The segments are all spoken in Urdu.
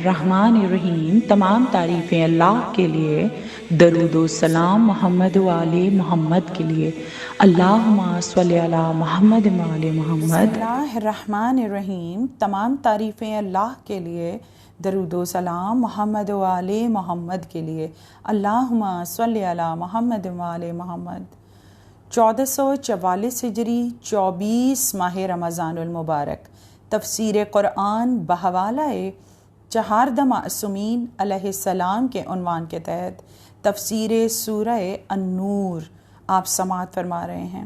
الرحمن الرحیم۔ تمام تعریفیں اللہ کے لیے، درود و سلام محمد و آل محمد کے لیے۔ اللہم صلی علی محمد و آل محمد۔ بسم اللہ الرحمن الرحیم۔ تمام تعریفیں اللہ کے لیے، درود و سلام محمد و آل محمد کے لیے۔ اللہم صلی علی محمد و آل محمد۔ 1444 ہجری 24 ماہ رمضان المبارک، تفسیر قرآن بحوالہ چہاردہ معصومین علیہ السلام کے عنوان کے تحت تفسیر سورہ النور آپ سماعت فرما رہے ہیں۔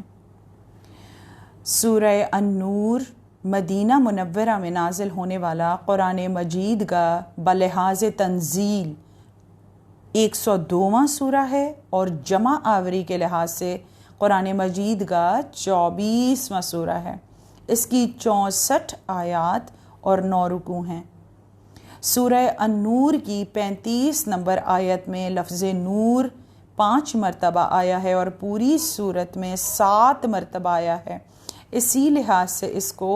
سورہ النور مدینہ منورہ میں نازل ہونے والا قرآن مجید کا بلحاظ تنزیل 102واں سورہ ہے اور جمع آوری کے لحاظ سے قرآن مجید کا 24واں سورہ ہے۔ اس کی 64 آیات اور 9 رکوع ہیں۔ سورہ النور کی 35 نمبر آیت میں لفظ نور 5 مرتبہ آیا ہے اور پوری صورت میں 7 مرتبہ آیا ہے، اسی لحاظ سے اس کو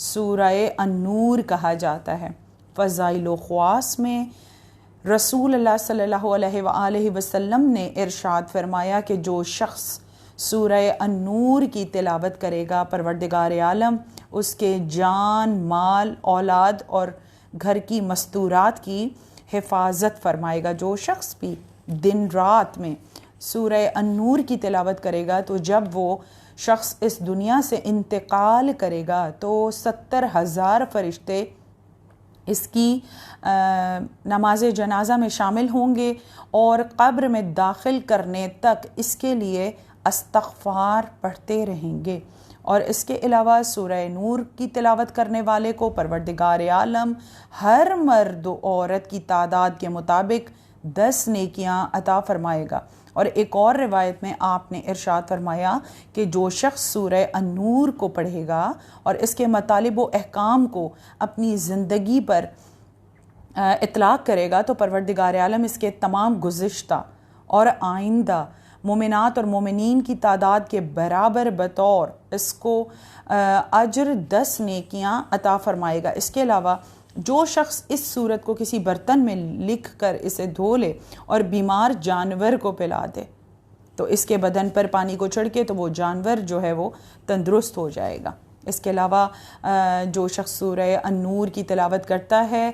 سورہ النور کہا جاتا ہے۔ فضائل و خواص میں رسول اللہ صلی اللہ علیہ وآلہ وسلم نے ارشاد فرمایا کہ جو شخص سورہ النور کی تلاوت کرے گا، پروردگار عالم اس کے جان، مال، اولاد اور گھر کی مستورات کی حفاظت فرمائے گا۔ جو شخص بھی دن رات میں سورہ النور کی تلاوت کرے گا تو جب وہ شخص اس دنیا سے انتقال کرے گا تو 70,000 فرشتے اس کی نماز جنازہ میں شامل ہوں گے اور قبر میں داخل کرنے تک اس کے لیے استغفار پڑھتے رہیں گے۔ اور اس کے علاوہ سورہ نور کی تلاوت کرنے والے کو پروردگار عالم ہر مرد و عورت کی تعداد کے مطابق 10 نیکیاں عطا فرمائے گا۔ اور ایک اور روایت میں آپ نے ارشاد فرمایا کہ جو شخص سورہ النور کو پڑھے گا اور اس کے مطالب و احکام کو اپنی زندگی پر اطلاق کرے گا تو پروردگار عالم اس کے تمام گزشتہ اور آئندہ مومنات اور مومنین کی تعداد کے برابر بطور اس کو اجر 10 نیکیاں عطا فرمائے گا۔ اس کے علاوہ جو شخص اس سورت کو کسی برتن میں لکھ کر اسے دھو لے اور بیمار جانور کو پلا دے تو اس کے بدن پر پانی کو چھڑکے تو وہ جانور جو ہے وہ تندرست ہو جائے گا۔ اس کے علاوہ جو شخص سورہ النور کی تلاوت کرتا ہے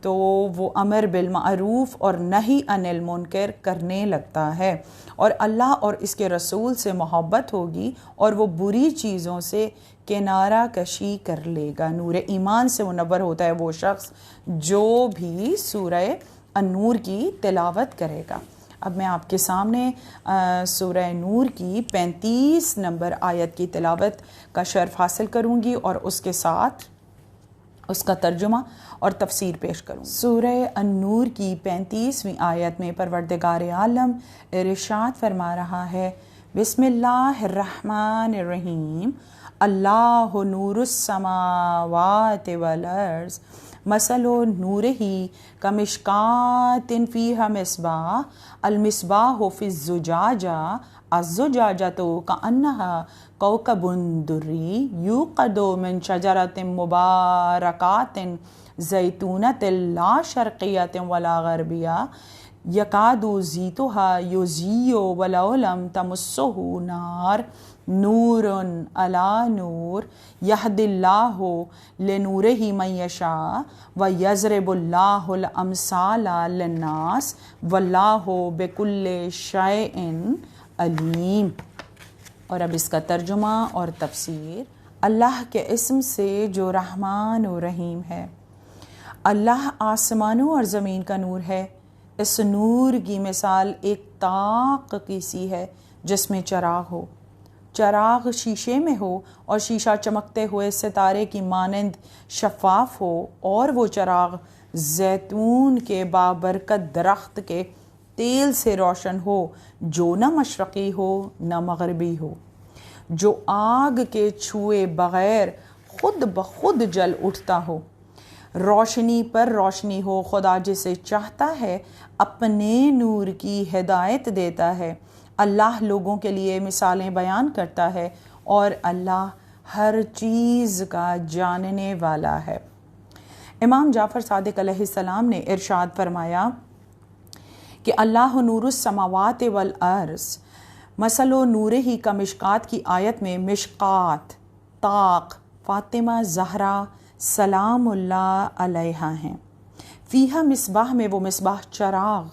تو وہ امر بالمعروف اور نہی عن المنکر کرنے لگتا ہے اور اللہ اور اس کے رسول سے محبت ہوگی اور وہ بری چیزوں سے کنارہ کشی کر لے گا۔ نور ایمان سے منور ہوتا ہے وہ شخص جو بھی سورہ النور کی تلاوت کرے گا۔ اب میں آپ کے سامنے سورہ نور کی 35 نمبر آیت کی تلاوت کا شرف حاصل کروں گی اور اس کے ساتھ اس کا ترجمہ اور تفسیر پیش کروں۔ سورہ النور کی 35ویں آیت میں پروردگار عالم ارشاد فرما رہا ہے، بسم اللہ الرحمن الرحیم، اللہ نور السماوات والارض مثل نورہ کمشکاۃ فیہا مصباح المصباح فی الزجاجہ الزجاجۃ کأنہا کوکب دری یوقد من شجرۃ مبارکۃ زیتونۃ لا شرقیۃ ولا غربیہ یکاد زیتها یضیء ولو لم تمسہ نار نور علی نور یہدی اللہ لنورہ من یشاء ویضرب اللہ الامثال للناس واللہ بکل شیء علیم۔ اور اب اس کا ترجمہ اور تفسیر۔ اللہ کے اسم سے جو رحمان و رحیم ہے۔ اللہ آسمانوں اور زمین کا نور ہے۔ اس نور کی مثال ایک طاق کی سی ہے جس میں چراغ ہو۔ چراغ شیشے میں ہو اور شیشہ چمکتے ہوئے ستارے کی مانند شفاف ہو اور وہ چراغ زیتون کے بابرکت درخت کے تیل سے روشن ہو جو نہ مشرقی ہو نہ مغربی ہو، جو آگ کے چھوئے بغیر خود بخود جل اٹھتا ہو، روشنی پر روشنی ہو۔ خدا جسے چاہتا ہے اپنے نور کی ہدایت دیتا ہے۔ اللہ لوگوں کے لیے مثالیں بیان کرتا ہے اور اللہ ہر چیز کا جاننے والا ہے۔ امام جعفر صادق علیہ السلام نے ارشاد فرمایا کہ اللہ نور السماوات والارض مثل و نور ہی کا مشکات کی آیت میں مشکات، طاق، فاطمہ زہرا سلام اللہ علیہا ہیں۔ فیہا مصباح میں وہ مصباح چراغ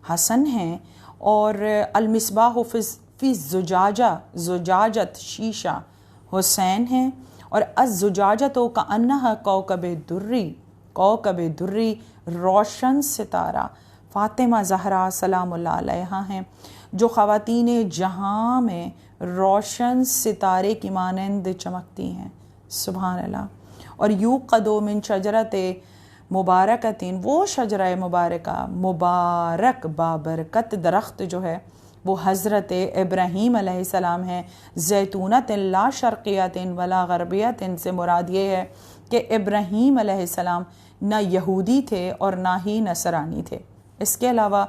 حسن ہیں، اور المصباح فی الزجاجہ زجاجت شیشہ حسین ہیں، اور الزجاجۃ کأنہا کوکب دری روشن ستارہ فاطمہ زہرا سلام اللہ علیہا ہیں، جو خواتین جہاں میں روشن ستارے کی مانند چمکتی ہیں۔ سبحان اللہ۔ اور یوقد من شجرۃ مبارکتین، وہ شجرہ مبارکہ، مبارک بابرکت درخت جو ہے وہ حضرت ابراہیم علیہ السلام ہیں۔ زیتونۃ لا شرقیۃ ولا غربیۃ سے مراد یہ ہے کہ ابراہیم علیہ السلام نہ یہودی تھے اور نہ ہی نصرانی تھے۔ اس کے علاوہ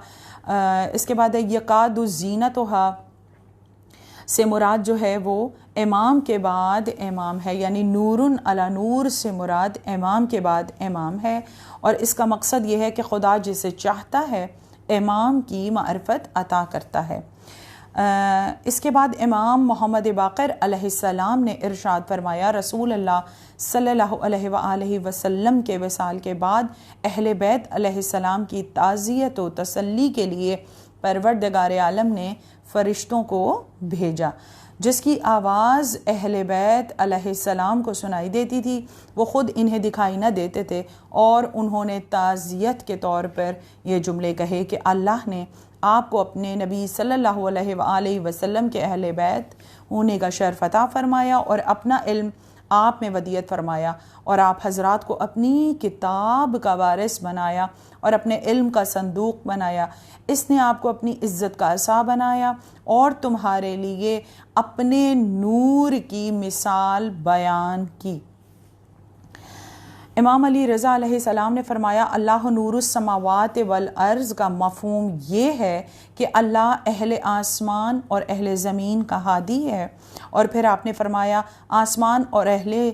اس کے بعد یکاد زینتھا سے مراد جو ہے وہ امام کے بعد امام ہے، یعنی نور علی نور سے مراد امام کے بعد امام ہے، اور اس کا مقصد یہ ہے کہ خدا جسے چاہتا ہے امام کی معرفت عطا کرتا ہے۔ اس کے بعد امام محمد باقر علیہ السلام نے ارشاد فرمایا، رسول اللہ صلی اللہ علیہ وآلہ وسلم کے وصال کے بعد اہل بیت علیہ السلام کی تعزیت و تسلی کے لیے پروردگار عالم نے فرشتوں کو بھیجا، جس کی آواز اہل بیت علیہ السلام کو سنائی دیتی تھی، وہ خود انہیں دکھائی نہ دیتے تھے، اور انہوں نے تعزیت کے طور پر یہ جملے کہے کہ اللہ نے آپ کو اپنے نبی صلی اللہ علیہ وآلہ وسلم کے اہل بیت ہونے کا شرف عطا فرمایا، اور اپنا علم آپ میں ودیعت فرمایا، اور آپ حضرات کو اپنی کتاب کا وارث بنایا اور اپنے علم کا صندوق بنایا۔ اس نے آپ کو اپنی عزت کا عصا بنایا اور تمہارے لیے اپنے نور کی مثال بیان کی۔ امام علی رضا علیہ السلام نے فرمایا، اللہ نور السماوات والارض کا مفہوم یہ ہے کہ اللہ اہل آسمان اور اہل زمین کا ہادی ہے، اور پھر آپ نے فرمایا آسمان اور اہل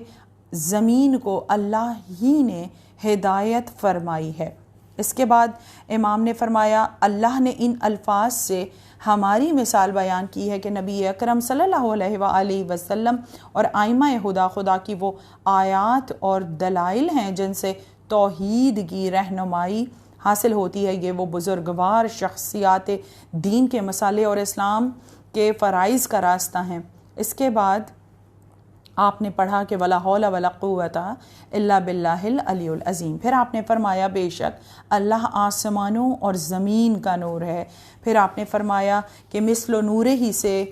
زمین کو اللہ ہی نے ہدایت فرمائی ہے۔ اس کے بعد امام نے فرمایا، اللہ نے ان الفاظ سے ہماری مثال بیان کی ہے کہ نبی اکرم صلی اللہ علیہ وآلہ وسلم اور ائمہ ہدیٰ خدا کی وہ آیات اور دلائل ہیں جن سے توحید کی رہنمائی حاصل ہوتی ہے۔ یہ وہ بزرگوار شخصیات دین کے مسالے اور اسلام کے فرائض کا راستہ ہیں۔ اس کے بعد آپ نے پڑھا کہ ولا حول ولا قوت الا باللہ العلی العظیم۔ پھر آپ نے فرمایا بے شک اللہ آسمانوں اور زمین کا نور ہے۔ پھر آپ نے فرمایا کہ مثل نور ہی سے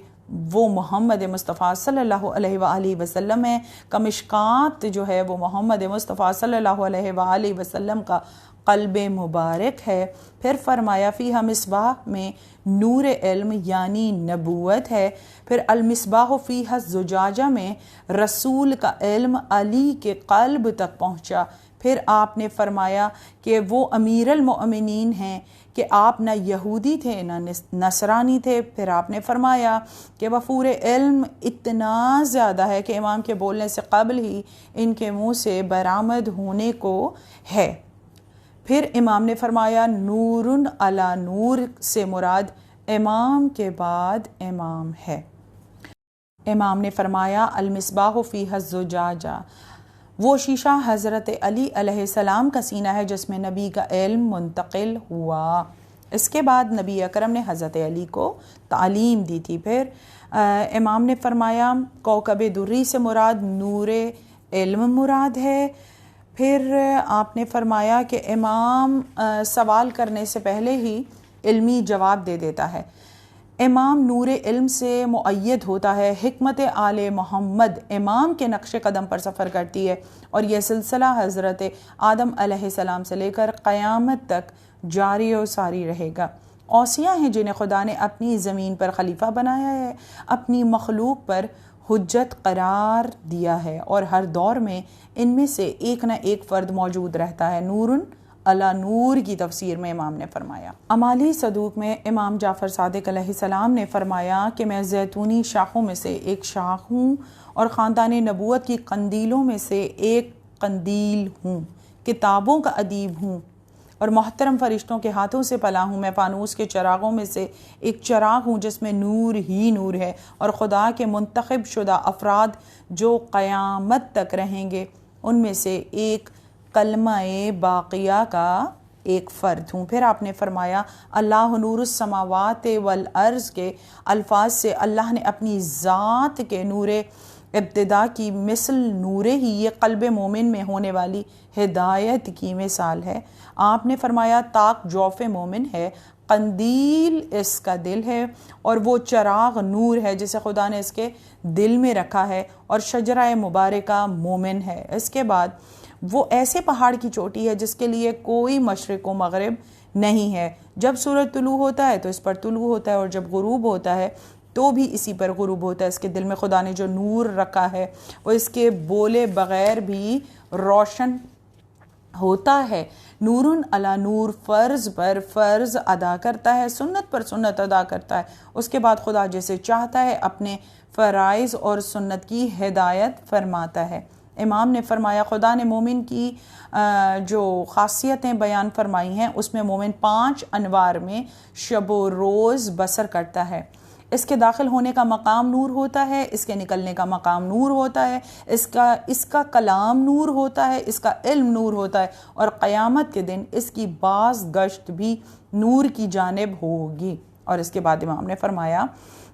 وہ محمد مصطفیٰ صلی اللہ علیہ وآلہ وسلم ہے، کمشکات جو ہے وہ محمد مصطفیٰ صلی اللہ علیہ وآلہ وسلم کا قلب مبارک ہے۔ پھر فرمایا فیہا مصباح میں نور علم یعنی نبوت ہے۔ پھر المصباح فیہا الزجاجہ میں رسول کا علم علی کے قلب تک پہنچا۔ پھر آپ نے فرمایا کہ وہ امیر المؤمنین ہیں کہ آپ نہ یہودی تھے نہ نصرانی تھے۔ پھر آپ نے فرمایا کہ وفور علم اتنا زیادہ ہے کہ امام کے بولنے سے قبل ہی ان کے منہ سے برآمد ہونے کو ہے۔ پھر امام نے فرمایا نور علی نور سے مراد امام کے بعد امام ہے۔ امام نے فرمایا المصباح فیہا الزجاجہ، وہ شیشہ حضرت علی علیہ السلام کا سینہ ہے جس میں نبی کا علم منتقل ہوا۔ اس کے بعد نبی اکرم نے حضرت علی کو تعلیم دی تھی۔ پھر امام نے فرمایا کوکب دری سے مراد نور علم مراد ہے۔ پھر آپ نے فرمایا کہ امام سوال کرنے سے پہلے ہی علمی جواب دے دیتا ہے۔ امام نور علم سے مؤید ہوتا ہے۔ حکمت آل محمد امام کے نقش قدم پر سفر کرتی ہے، اور یہ سلسلہ حضرت آدم علیہ السلام سے لے کر قیامت تک جاری و ساری رہے گا۔ اوصیاء ہیں جنہیں خدا نے اپنی زمین پر خلیفہ بنایا ہے، اپنی مخلوق پر حجت قرار دیا ہے، اور ہر دور میں ان میں سے ایک نہ ایک فرد موجود رہتا ہے۔ نور علی نور کی تفسیر میں امام نے فرمایا۔ امالی صدوق میں امام جعفر صادق علیہ السلام نے فرمایا کہ میں زیتونی شاخوں میں سے ایک شاخ ہوں اور خاندان نبوت کی قندیلوں میں سے ایک قندیل ہوں، کتابوں کا ادیب ہوں اور محترم فرشتوں کے ہاتھوں سے پلا ہوں، میں فانوس کے چراغوں میں سے ایک چراغ ہوں جس میں نور ہی نور ہے، اور خدا کے منتخب شدہ افراد جو قیامت تک رہیں گے ان میں سے ایک کلمہ باقیہ کا ایک فرد ہوں۔ پھر آپ نے فرمایا اللہ نور السماوات والارض کے الفاظ سے اللہ نے اپنی ذات کے نور ابتدا کی مثل نور ہی یہ قلب مومن میں ہونے والی ہدایت کی مثال ہے۔ آپ نے فرمایا طاق جوف مومن ہے، قندیل اس کا دل ہے، اور وہ چراغ نور ہے جسے خدا نے اس کے دل میں رکھا ہے، اور شجرہ مبارکہ مومن ہے۔ اس کے بعد وہ ایسے پہاڑ کی چوٹی ہے جس کے لیے کوئی مشرق و مغرب نہیں ہے، جب سورج طلوع ہوتا ہے تو اس پر طلوع ہوتا ہے، اور جب غروب ہوتا ہے تو بھی اسی پر غروب ہوتا ہے۔ اس کے دل میں خدا نے جو نور رکھا ہے وہ اس کے بولے بغیر بھی روشن ہوتا ہے۔ نور علی نور، فرض پر فرض ادا کرتا ہے، سنت پر سنت ادا کرتا ہے۔ اس کے بعد خدا جسے چاہتا ہے اپنے فرائض اور سنت کی ہدایت فرماتا ہے۔ امام نے فرمایا خدا نے مومن کی جو خاصیتیں بیان فرمائی ہیں اس میں مومن 5 انوار میں شب و روز بسر کرتا ہے۔ اس کے داخل ہونے کا مقام نور ہوتا ہے، اس کے نکلنے کا مقام نور ہوتا ہے، اس کا کلام نور ہوتا ہے، اس کا علم نور ہوتا ہے، اور قیامت کے دن اس کی باز گشت بھی نور کی جانب ہوگی۔ اور اس کے بعد امام نے فرمایا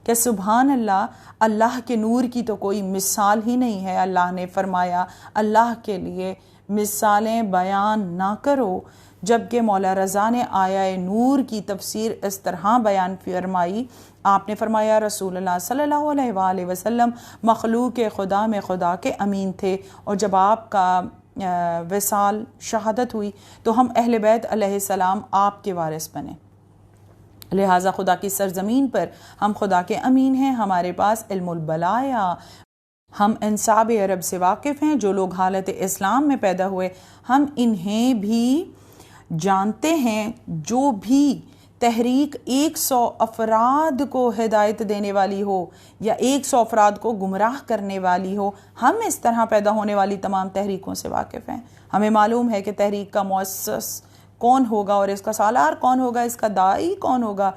کہ سبحان اللہ، اللہ کے نور کی تو کوئی مثال ہی نہیں ہے۔ اللہ نے فرمایا اللہ کے لیے مثالیں بیان نہ کرو، جبکہ مولا رضا نے آیہ نور کی تفسیر اس طرح بیان فرمائی۔ آپ نے فرمایا رسول اللہ صلی اللہ علیہ وآلہ وسلم مخلوق خدا میں خدا کے امین تھے، اور جب آپ کا وصال شہادت ہوئی تو ہم اہل بیت علیہ السلام آپ کے وارث بنے، لہٰذا خدا کی سرزمین پر ہم خدا کے امین ہیں، ہمارے پاس علم البلایا، ہم انصاب عرب سے واقف ہیں۔ جو لوگ حالت اسلام میں پیدا ہوئے ہم انہیں بھی جانتے ہیں، جو بھی تحریک 100 افراد کو ہدایت دینے والی ہو یا 100 افراد کو گمراہ کرنے والی ہو، ہم اس طرح پیدا ہونے والی تمام تحریکوں سے واقف ہیں۔ ہمیں معلوم ہے کہ تحریک کا مؤسس کون ہوگا اور اس کا سالار کون ہوگا، اس کا داعی کون ہوگا۔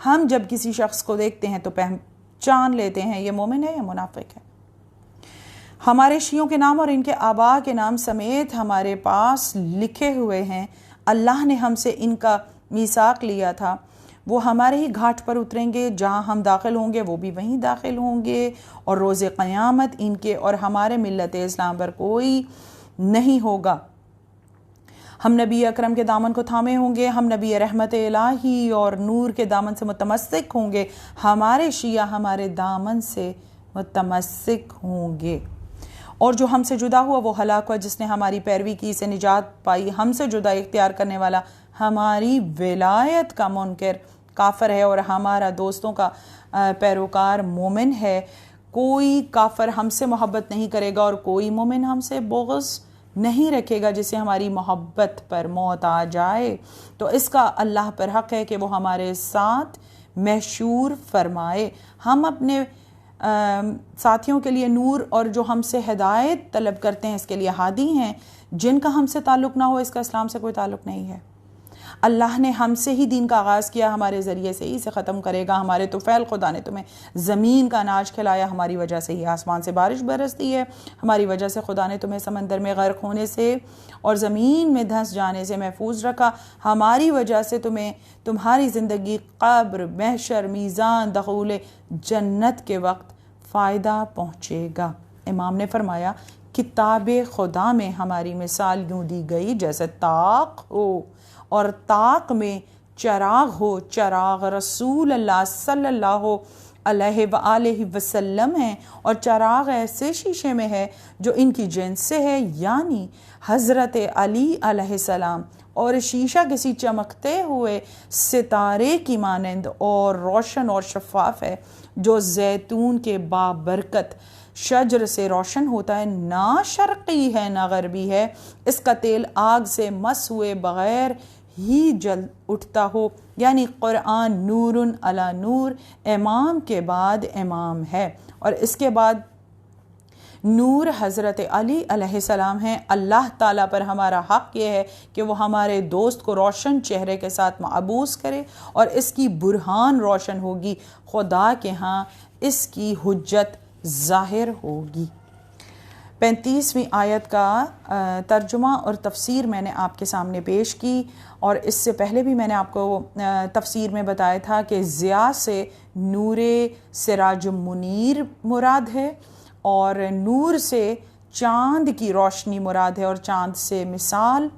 ہم جب کسی شخص کو دیکھتے ہیں تو پہچان لیتے ہیں یہ مومن ہے یا منافق ہے۔ ہمارے شیعوں کے نام اور ان کے آباء کے نام سمیت ہمارے پاس لکھے ہوئے ہیں۔ اللہ نے ہم سے ان کا میثاق لیا تھا، وہ ہمارے ہی گھاٹ پر اتریں گے، جہاں ہم داخل ہوں گے وہ بھی وہیں داخل ہوں گے، اور روز قیامت ان کے اور ہمارے ملت اسلام پر کوئی نہیں ہوگا۔ ہم نبی اکرم کے دامن کو تھامے ہوں گے، ہم نبی رحمت الہی اور نور کے دامن سے متمسک ہوں گے، ہمارے شیعہ ہمارے دامن سے متمسک ہوں گے، اور جو ہم سے جدا ہوا وہ ہلاک ہوا، جس نے ہماری پیروی کی سے نجات پائی، ہم سے جدا اختیار کرنے والا ہماری ولایت کا منکر کافر ہے، اور ہمارا دوستوں کا پیروکار مومن ہے۔ کوئی کافر ہم سے محبت نہیں کرے گا اور کوئی مومن ہم سے بغض نہیں رکھے گا، جسے ہماری محبت پر موت آ جائے تو اس کا اللہ پر حق ہے کہ وہ ہمارے ساتھ محشور فرمائے۔ ہم اپنے ساتھیوں کے لیے نور اور جو ہم سے ہدایت طلب کرتے ہیں اس کے لیے ہادی ہیں، جن کا ہم سے تعلق نہ ہو اس کا اسلام سے کوئی تعلق نہیں ہے۔ اللہ نے ہم سے ہی دین کا آغاز کیا، ہمارے ذریعے سے ہی اسے ختم کرے گا۔ ہمارے طفیل خدا نے تمہیں زمین کا اناج کھلایا، ہماری وجہ سے ہی آسمان سے بارش برستی ہے، ہماری وجہ سے خدا نے تمہیں سمندر میں غرق ہونے سے اور زمین میں دھنس جانے سے محفوظ رکھا، ہماری وجہ سے تمہیں تمہاری زندگی قبر، محشر، میزان، دخول جنت کے وقت فائدہ پہنچے گا۔ امام نے فرمایا کتاب خدا میں ہماری مثال یوں دی گئی جیسے طاق ہو، اور طاق میں چراغ ہو۔ چراغ رسول اللہ صلی اللہ علیہ وآلہ وسلم ہیں، اور چراغ ایسے شیشے میں ہے جو ان کی جنس سے ہے، یعنی حضرت علی علیہ السلام، اور شیشہ کسی چمکتے ہوئے ستارے کی مانند اور روشن اور شفاف ہے، جو زیتون کے بابرکت شجر سے روشن ہوتا ہے، نہ شرقی ہے نہ غربی ہے، اس کا تیل آگ سے مس ہوئے بغیر ہی جل اٹھتا ہو، یعنی قرآن نور علی نور، امام کے بعد امام ہے۔ اور اس کے بعد نور حضرت علی علیہ السلام ہیں۔ اللہ تعالیٰ پر ہمارا حق یہ ہے کہ وہ ہمارے دوست کو روشن چہرے کے ساتھ معبوس کرے اور اس کی برہان روشن ہوگی، خدا کے ہاں اس کی حجت ظاہر ہوگی۔ 35ویں آیت کا ترجمہ اور تفسیر میں نے آپ کے سامنے پیش کی، اور اس سے پہلے بھی میں نے آپ کو تفسیر میں بتایا تھا کہ ضیاء سے نور سراج منیر مراد ہے، اور نور سے چاند کی روشنی مراد ہے، اور چاند سے مثال،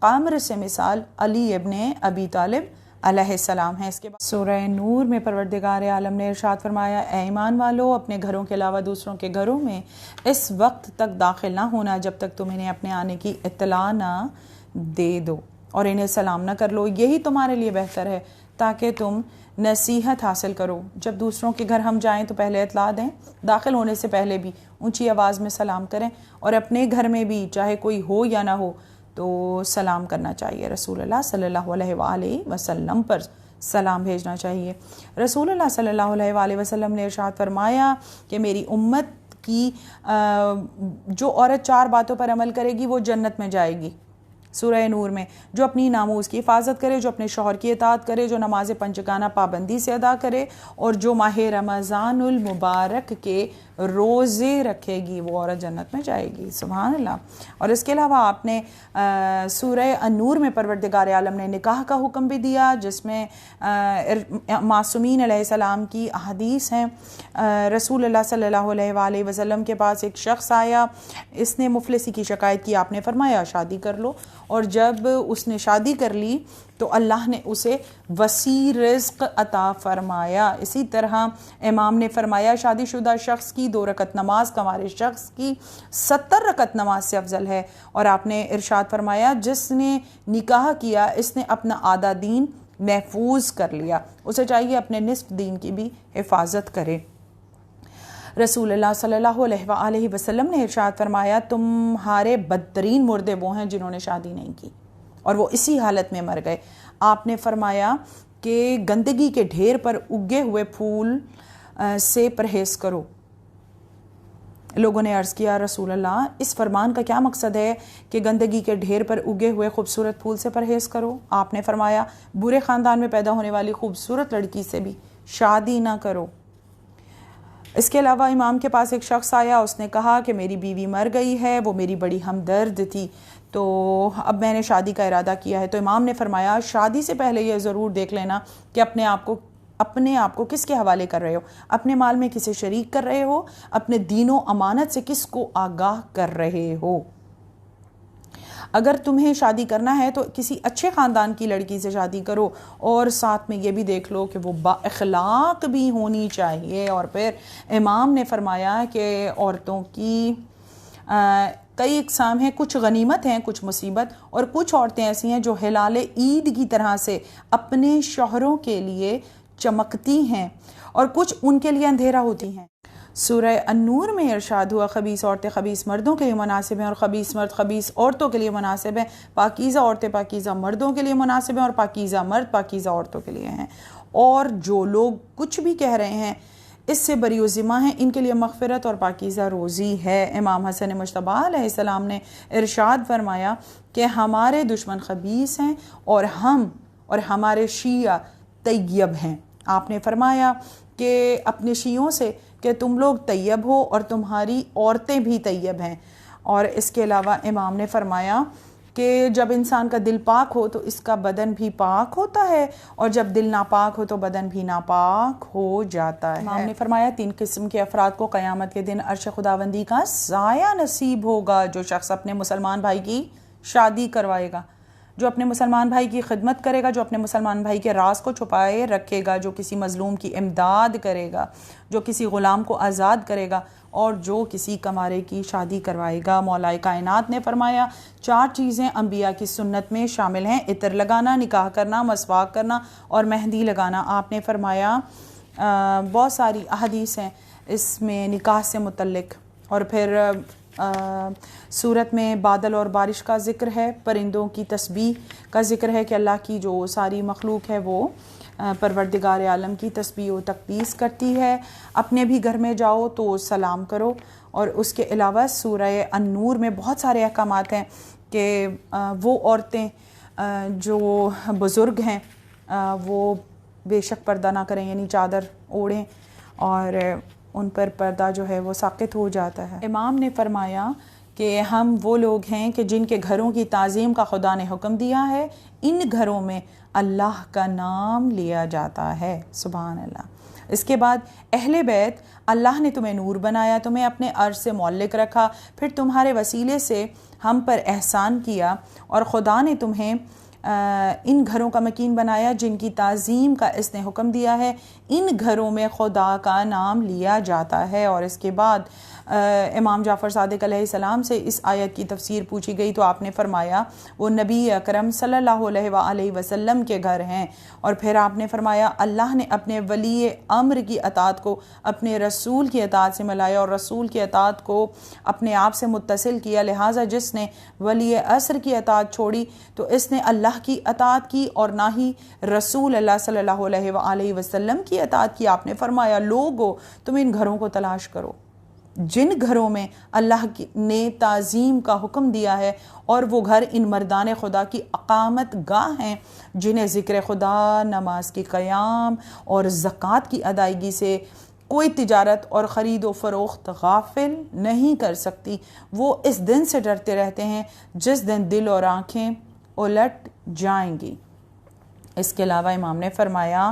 قمر سے مثال علی ابن ابی طالب علیہ السلام ہے۔ اس کے بعد سورہ نور میں پروردگار عالم نے ارشاد فرمایا، اے ایمان والو، اپنے گھروں کے علاوہ دوسروں کے گھروں میں اس وقت تک داخل نہ ہونا جب تک تم انہیں اپنے آنے کی اطلاع نہ دے دو اور انہیں سلام نہ کر لو، یہی تمہارے لیے بہتر ہے تاکہ تم نصیحت حاصل کرو۔ جب دوسروں کے گھر ہم جائیں تو پہلے اطلاع دیں، داخل ہونے سے پہلے بھی اونچی آواز میں سلام کریں، اور اپنے گھر میں بھی چاہے کوئی ہو یا نہ ہو تو سلام کرنا چاہیے۔ رسول اللہ صلی اللہ علیہ وآلہ وسلم پر سلام بھیجنا چاہیے۔ رسول اللہ صلی اللہ علیہ وآلہ وسلم نے ارشاد فرمایا کہ میری امت کی جو عورت 4 باتوں پر عمل کرے گی وہ جنت میں جائے گی۔ سورہ نور میں جو اپنی ناموز کی حفاظت کرے، جو اپنے شوہر کی اطاعت کرے، جو نماز پنجگانہ پابندی سے ادا کرے، اور جو ماہ رمضان المبارک کے روزے رکھے گی، وہ عورت جنت میں جائے گی۔ سبحان اللہ۔ اور اس کے علاوہ آپ نے سورہ النور میں پروردگار عالم نے نکاح کا حکم بھی دیا، جس میں معصومین علیہ السلام کی احادیث ہیں۔ رسول اللہ صلی اللہ علیہ وآلہ وسلم کے پاس ایک شخص آیا، اس نے مفلسی کی شکایت کی، آپ نے فرمایا شادی کر لو، اور جب اس نے شادی کر لی تو اللہ نے اسے وسیع رزق عطا فرمایا۔ اسی طرح امام نے فرمایا شادی شدہ شخص کی 2 رکعت نماز کمارے شخص کی 70 رکعت نماز سے افضل ہے، اور آپ نے ارشاد فرمایا جس نے نکاح کیا اس نے اپنا آدھا دین محفوظ کر لیا، اسے چاہیے اپنے نصف دین کی بھی حفاظت کرے۔ رسول اللہ صلی اللہ علیہ وآلہ وسلم نے ارشاد فرمایا تمہارے بدترین مردے وہ ہیں جنہوں نے شادی نہیں کی اور وہ اسی حالت میں مر گئے۔ آپ نے فرمایا کہ گندگی کے ڈھیر پر اگے ہوئے پھول سے پرہیز کرو۔ لوگوں نے عرض کیا رسول اللہ اس فرمان کا کیا مقصد ہے کہ گندگی کے ڈھیر پر اگے ہوئے خوبصورت پھول سے پرہیز کرو؟ آپ نے فرمایا برے خاندان میں پیدا ہونے والی خوبصورت لڑکی سے بھی شادی نہ کرو۔ اس کے علاوہ امام کے پاس ایک شخص آیا، اس نے کہا کہ میری بیوی مر گئی ہے، وہ میری بڑی ہمدرد تھی، تو اب میں نے شادی کا ارادہ کیا ہے۔ تو امام نے فرمایا شادی سے پہلے یہ ضرور دیکھ لینا کہ اپنے آپ کو کس کے حوالے کر رہے ہو، اپنے مال میں کسے شریک کر رہے ہو، اپنے دین و امانت سے کس کو آگاہ کر رہے ہو۔ اگر تمہیں شادی کرنا ہے تو کسی اچھے خاندان کی لڑکی سے شادی کرو، اور ساتھ میں یہ بھی دیکھ لو کہ وہ با اخلاق بھی ہونی چاہیے۔ اور پھر امام نے فرمایا کہ عورتوں کی کئی اقسام ہیں، کچھ غنیمت ہیں، کچھ مصیبت، اور کچھ عورتیں ایسی ہیں جو ہلال عید کی طرح سے اپنے شوہروں کے لیے چمکتی ہیں اور کچھ ان کے لیے اندھیرا ہوتی ہیں۔ سورہ النور میں ارشاد ہوا خبیث عورتیں خبیث مردوں کے لیے مناسب ہیں اور خبیث مرد خبیث عورتوں کے لیے مناسب ہیں، پاکیزہ عورتیں پاکیزہ مردوں کے لیے مناسب ہیں اور پاکیزہ مرد پاکیزہ عورتوں کے لیے ہیں۔ اور جو لوگ کچھ بھی کہہ رہے ہیں اس سے بری و ذمہ ہیں، ان کے لیے مغفرت اور پاکیزہ روزی ہے۔ امام حسن مجتبی علیہ السلام نے ارشاد فرمایا کہ ہمارے دشمن خبیث ہیں اور ہمارے شیعہ طیب ہیں۔ آپ نے فرمایا کہ اپنے شیعوں سے کہ تم لوگ طیب ہو اور تمہاری عورتیں بھی طیب ہیں۔ اور اس کے علاوہ امام نے فرمایا کہ جب انسان کا دل پاک ہو تو اس کا بدن بھی پاک ہوتا ہے، اور جب دل ناپاک ہو تو بدن بھی ناپاک ہو جاتا ہے۔ امام نے فرمایا 3 قسم کے افراد کو قیامت کے دن عرش خداوندی کا سایہ نصیب ہوگا۔ جو شخص اپنے مسلمان بھائی کی شادی کروائے گا، جو اپنے مسلمان بھائی کی خدمت کرے گا، جو اپنے مسلمان بھائی کے راز کو چھپائے رکھے گا، جو کسی مظلوم کی امداد کرے گا، جو کسی غلام کو آزاد کرے گا، اور جو کسی کمارے کی شادی کروائے گا۔ مولا کائنات نے فرمایا 4 چیزیں انبیاء کی سنت میں شامل ہیں، عطر لگانا، نکاح کرنا، مسواک کرنا اور مہندی لگانا۔ آپ نے فرمایا بہت ساری احادیث ہیں اس میں نکاح سے متعلق، اور پھر سورت میں بادل اور بارش کا ذکر ہے، پرندوں کی تسبیح کا ذکر ہے کہ اللہ کی جو ساری مخلوق ہے وہ پروردگار عالم کی تسبیح و تقدیس کرتی ہے۔ اپنے بھی گھر میں جاؤ تو سلام کرو۔ اور اس کے علاوہ سورہ النور میں بہت سارے احکامات ہیں کہ وہ عورتیں جو بزرگ ہیں وہ بے شک پردہ نہ کریں، یعنی چادر اوڑھیں، اور ان پر پردہ جو ہے وہ ساقط ہو جاتا ہے۔ امام نے فرمایا کہ ہم وہ لوگ ہیں کہ جن کے گھروں کی تعظیم کا خدا نے حکم دیا ہے، ان گھروں میں اللہ کا نام لیا جاتا ہے۔ سبحان اللہ۔ اس کے بعد اہل بیت، اللہ نے تمہیں نور بنایا، تمہیں اپنے عرش سے معلق رکھا، پھر تمہارے وسیلے سے ہم پر احسان کیا، اور خدا نے تمہیں ان گھروں کا مکین بنایا جن کی تعظیم کا اس نے حکم دیا ہے، ان گھروں میں خدا کا نام لیا جاتا ہے۔ اور اس کے بعد امام جعفر صادق علیہ السلام سے اس آیت کی تفسیر پوچھی گئی تو آپ نے فرمایا وہ نبی اکرم صلی اللہ علیہ وآلہ وسلم کے گھر ہیں۔ اور پھر آپ نے فرمایا اللہ نے اپنے ولی امر کی اطاعت کو اپنے رسول کی اطاعت سے ملایا، اور رسول کی اطاعت کو اپنے آپ سے متصل کیا، لہٰذا جس نے ولی عصر کی اطاعت چھوڑی تو اس نے اللہ کی اطاعت کی اور نہ ہی رسول اللہ صلی اللہ علیہ وآلہ وسلم کی اطاعت کی۔ آپ نے فرمایا لوگو تم ان گھروں کو تلاش کرو جن گھروں میں اللہ نے تعظیم کا حکم دیا ہے، اور وہ گھر ان مردان خدا کی اقامت گاہ ہیں جنہیں ذکر خدا، نماز کی قیام اور زکوٰۃ کی ادائیگی سے کوئی تجارت اور خرید و فروخت غافل نہیں کر سکتی۔ وہ اس دن سے ڈرتے رہتے ہیں جس دن دل اور آنکھیں الٹ جائیں گی۔ اس کے علاوہ امام نے فرمایا،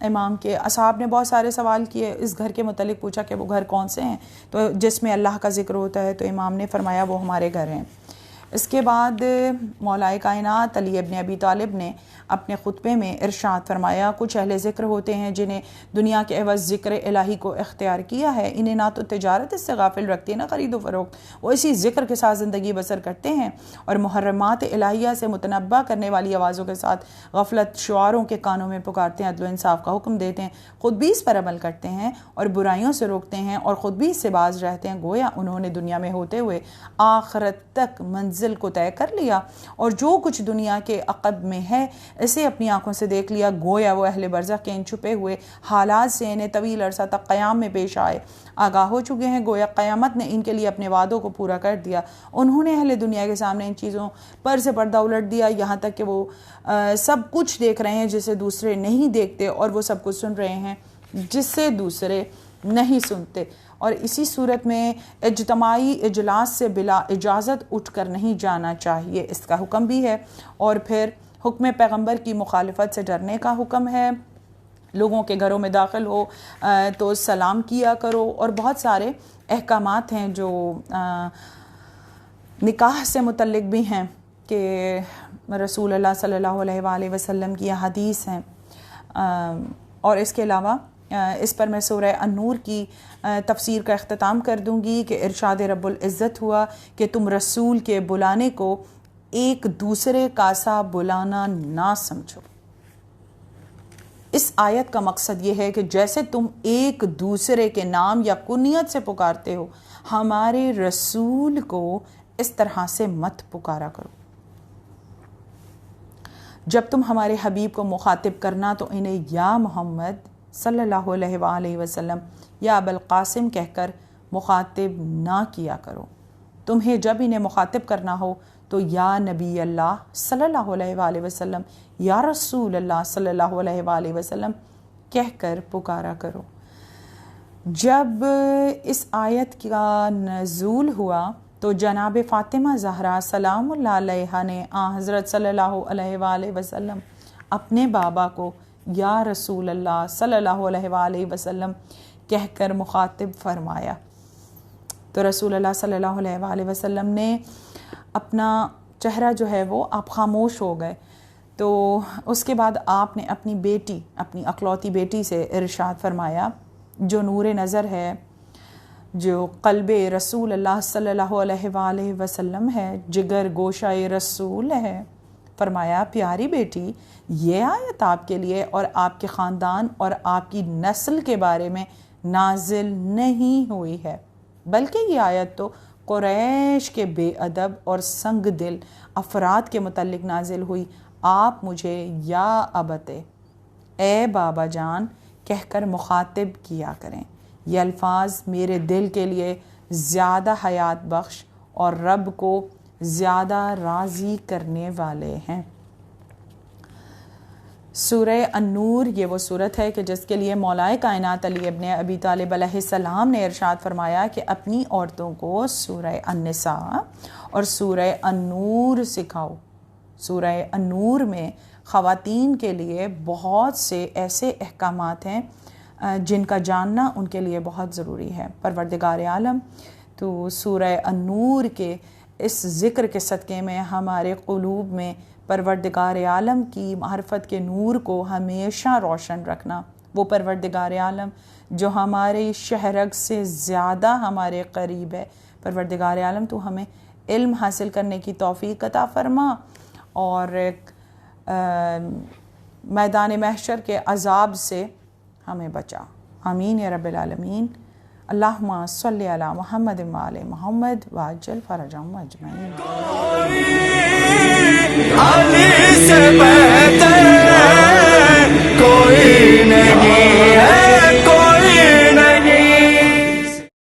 امام کے اصحاب نے بہت سارے سوال کیے، اس گھر کے متعلق پوچھا کہ وہ گھر کون سے ہیں، تو جس میں اللہ کا ذکر ہوتا ہے، تو امام نے فرمایا وہ ہمارے گھر ہیں۔ اس کے بعد مولا کائنات علی ابن ابی طالب نے اپنے خطبے میں ارشاد فرمایا کچھ اہل ذکر ہوتے ہیں جنہیں دنیا کے عوض ذکر الہی کو اختیار کیا ہے، انہیں نہ تو تجارت اس سے غافل رکھتی ہے نہ خرید و فروخت، وہ اسی ذکر کے ساتھ زندگی بسر کرتے ہیں، اور محرمات الہیہ سے متنبہ کرنے والی آوازوں کے ساتھ غفلت شعاروں کے کانوں میں پکارتے ہیں، عدل و انصاف کا حکم دیتے ہیں، خود بھی اس پر عمل کرتے ہیں اور برائیوں سے روکتے ہیں، اور خود بھی اس سے باز رہتے ہیں، گویا انہوں نے دنیا میں ہوتے ہوئے آخرت تک منزل کو طے کر لیا، اور جو کچھ دنیا کے عقب میں ہے اسے اپنی آنکھوں سے دیکھ لیا، گویا وہ اہل برزخ کے ان چھپے ہوئے حالات سے انہیں طویل عرصہ تک قیام میں پیش آئے آگاہ ہو چکے ہیں، گویا قیامت نے ان کے لیے اپنے وعدوں کو پورا کر دیا۔ انہوں نے اہل دنیا کے سامنے ان چیزوں پر سے پردہ الٹ دیا، یہاں تک کہ وہ سب کچھ دیکھ رہے ہیں جسے دوسرے نہیں دیکھتے، اور وہ سب کچھ سن رہے ہیں جس سے دوسرے نہیں سنتے، اور اسی صورت میں اجتماعی اجلاس سے بلا اجازت اٹھ کر نہیں جانا چاہیے، اس کا حکم بھی ہے۔ اور پھر حکم پیغمبر کی مخالفت سے ڈرنے کا حکم ہے، لوگوں کے گھروں میں داخل ہو تو سلام کیا کرو، اور بہت سارے احکامات ہیں جو نکاح سے متعلق بھی ہیں کہ رسول اللہ صلی اللہ علیہ وآلہ وسلم کی حدیث ہیں، اور اس کے علاوہ اس پر میں سورہ النور کی تفسیر کا اختتام کر دوں گی کہ ارشاد رب العزت ہوا کہ تم رسول کے بلانے کو ایک دوسرے کا سا بلانا نہ سمجھو۔ اس آیت کا مقصد یہ ہے کہ جیسے تم ایک دوسرے کے نام یا کنیت سے پکارتے ہو، ہمارے رسول کو اس طرح سے مت پکارا کرو۔ جب تم ہمارے حبیب کو مخاطب کرنا تو انہیں یا محمد صلی اللہ علیہ وآلہ وسلم یا ابو القاسم کہہ کر مخاطب نہ کیا کرو۔ تمہیں جب انہیں مخاطب کرنا ہو تو یا نبی اللہ صلی اللہ علیہ وآلہ وسلم یا رسول اللہ صلی اللہ علیہ وآلہ وسلم کہہ کر پکارا کرو۔ جب اس آیت کا نزول ہوا تو جناب فاطمہ زہرا سلام اللہ علیہا نے حضرت صلی اللہ علیہ وآلہ وسلم اپنے بابا کو یا رسول اللہ صلی اللہ علیہ وآلہ وسلم کہہ کر مخاطب فرمایا، تو رسول اللہ صلی اللہ علیہ وآلہ وسلم نے اپنا چہرہ جو ہے وہ آپ خاموش ہو گئے۔ تو اس کے بعد آپ نے اپنی بیٹی، اپنی اکلوتی بیٹی سے ارشاد فرمایا جو نور نظر ہے، جو قلب رسول اللہ صلی اللہ علیہ وآلہ وسلم ہے، جگر گوشہ رسول ہے، فرمایا پیاری بیٹی یہ آیت آپ کے لیے اور آپ کے خاندان اور آپ کی نسل کے بارے میں نازل نہیں ہوئی ہے، بلکہ یہ آیت تو قریش کے بے ادب اور سنگ دل افراد کے متعلق نازل ہوئی۔ آپ مجھے یا ابتے، اے بابا جان کہہ کر مخاطب کیا کریں۔ یہ الفاظ میرے دل کے لیے زیادہ حیات بخش اور رب کو زیادہ راضی کرنے والے ہیں۔ سورہ النور یہ وہ صورت ہے کہ جس کے لیے مولائے کائنات علی ابن ابی طالب علیہ السلام نے ارشاد فرمایا کہ اپنی عورتوں کو سورہ النساء اور سورہ النور سکھاؤ۔ سورہ النور میں خواتین کے لیے بہت سے ایسے احکامات ہیں جن کا جاننا ان کے لیے بہت ضروری ہے۔ پروردگار عالم تو سورہ النور کے اس ذکر کے صدقے میں ہمارے قلوب میں پروردگار عالم کی معرفت کے نور کو ہمیشہ روشن رکھنا۔ وہ پروردگار عالم جو ہمارے شہرگ سے زیادہ ہمارے قریب ہے۔ پروردگار عالم تو ہمیں علم حاصل کرنے کی توفیق عطا فرما اور میدان محشر کے عذاب سے ہمیں بچا۔ آمین یا رب العالمین۔ اللہم صلی علی محمد وآل محمد وعجل فرجہم اجمعین۔